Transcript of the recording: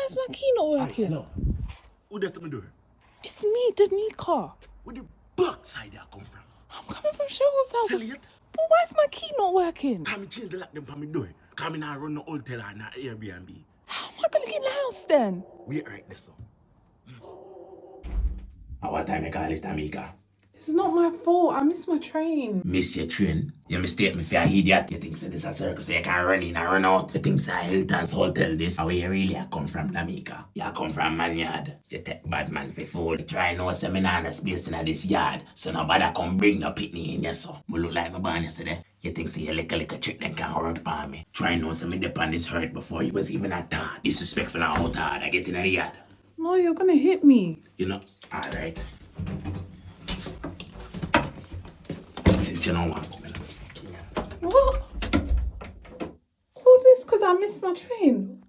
Why is my key not working? Hello. Who there to my door? It's me, Danica. Where the backside I come from? I'm coming from Cheryl's house. Selliot? But why is my key not working? Can me change the lock them for my door? Can me now run the hotel and not Airbnb? How am I gonna get in the house then? Wait right there, so. At what time you call this, Tamika? It's not my fault. I missed my train. Miss your train. You mistake me for a idiot. You think so this a circus so you can run in and run out. You think so Hilton's hotel this. Where you really come from, Tamika? You come from man yard. You take bad man for fool. You try no seminar and space in this yard. So nobody come bring no picnic in here so. Me look like my born yesterday. You think so you little trick them can work upon me. Try no some me dip on this hurt before you was even a thought. Disrespectful and out hard. I get in the yard. No, you're gonna hit me. You know? Alright. Since you don't want to come in. What? All this because I missed my train.